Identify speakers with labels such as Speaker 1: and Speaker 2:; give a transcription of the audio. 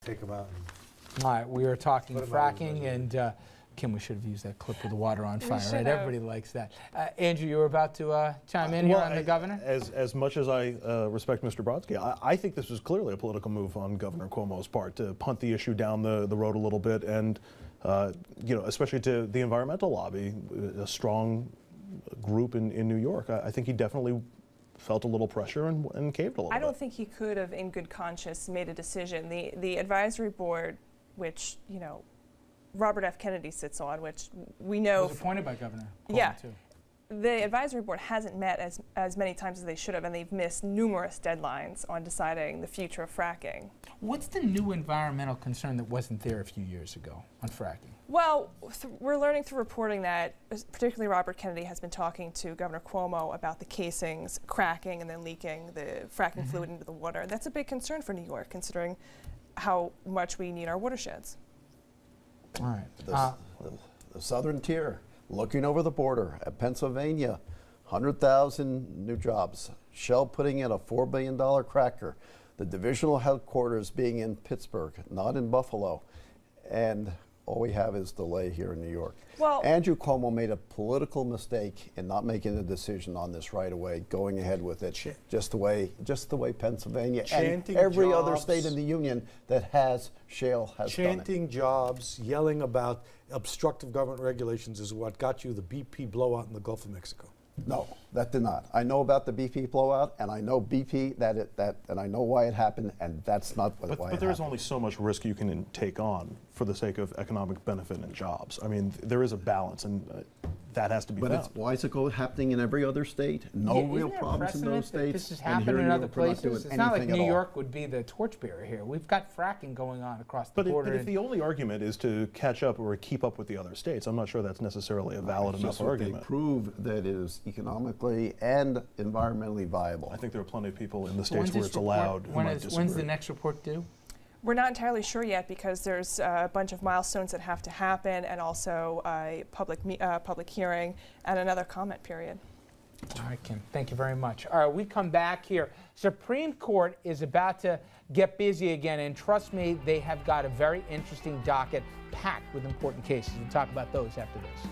Speaker 1: take them out.
Speaker 2: All right, we are talking
Speaker 1: Put 'em out of
Speaker 2: fracking,
Speaker 1: the
Speaker 2: and Kim, we should have used that clip with the water on fire,
Speaker 3: should
Speaker 2: right?
Speaker 3: have.
Speaker 2: Everybody likes that. Andrew, you were about to chime in here on the governor?
Speaker 4: As much as I respect Mr. Brodsky, I think this was clearly a political move on Governor Cuomo's part to punt the issue down the road a little bit, and especially to the environmental lobby, a strong group in New York. I think he definitely felt a little pressure and caved a little bit.
Speaker 3: I don't think he could have, in good conscience, made a decision. The advisory board, which, Robert F. Kennedy sits on, which we know.
Speaker 2: Was appointed by Governor Cuomo,
Speaker 3: Yeah.
Speaker 2: too.
Speaker 3: The advisory board hasn't met as many times as they should have, and they've missed numerous deadlines on deciding the future of fracking.
Speaker 2: What's the new environmental concern that wasn't there a few years ago on fracking?
Speaker 3: Well, we're learning through reporting that, particularly Robert Kennedy has been talking to Governor Cuomo about the casings cracking and then leaking the fracking fluid into the water. That's a big concern for New York, considering how much we need our watersheds.
Speaker 2: All right.
Speaker 5: The southern tier, looking over the border at Pennsylvania, 100,000 new jobs. Shell putting in a $4 billion cracker. The divisional headquarters being in Pittsburgh, not in Buffalo. And all we have is delay here in New York.
Speaker 3: Well,
Speaker 5: Andrew Cuomo made a political mistake in not making a decision on this right away, going ahead with it, just the way Pennsylvania and every other state in the union that has shale has done it.
Speaker 1: Chanting jobs, yelling about obstructive government regulations is what got you the BP blowout in the Gulf of Mexico.
Speaker 5: No, that did not. I know about the BP blowout, and I know BP and I know why it happened, and that's not why it happened.
Speaker 4: But there's only so much risk you can take on for the sake of economic benefit and jobs. I mean, there is a balance, and that has to be found.
Speaker 5: Why is it happening in every other state? No
Speaker 2: Yeah,
Speaker 5: real
Speaker 2: isn't there
Speaker 5: problems in those
Speaker 2: precedent that
Speaker 5: states.
Speaker 2: This has
Speaker 5: and
Speaker 2: happened
Speaker 5: here
Speaker 2: in other
Speaker 5: York, we're not doing
Speaker 2: places. It's not like
Speaker 5: anything
Speaker 2: New
Speaker 5: at all.
Speaker 2: York would be the torchbearer here. We've got fracking going on across the
Speaker 4: But
Speaker 2: border.
Speaker 4: if the only argument is to catch up or keep up with the other states, I'm not sure that's necessarily a valid
Speaker 5: It's
Speaker 4: enough
Speaker 5: just what
Speaker 4: argument.
Speaker 5: They prove that it is economically and environmentally viable.
Speaker 4: I think there are plenty of people in the
Speaker 2: So
Speaker 4: states where
Speaker 2: this
Speaker 4: it's allowed who might
Speaker 2: when's
Speaker 4: disagree.
Speaker 2: the next report due?
Speaker 3: we're not entirely sure yet because there's a bunch of milestones that have to happen, and also a public hearing and another comment period.
Speaker 2: All right, Kim, thank you very much. All right, we come back here. Supreme Court is about to get busy again, and trust me, they have got a very interesting docket packed with important cases. We'll talk about those after this.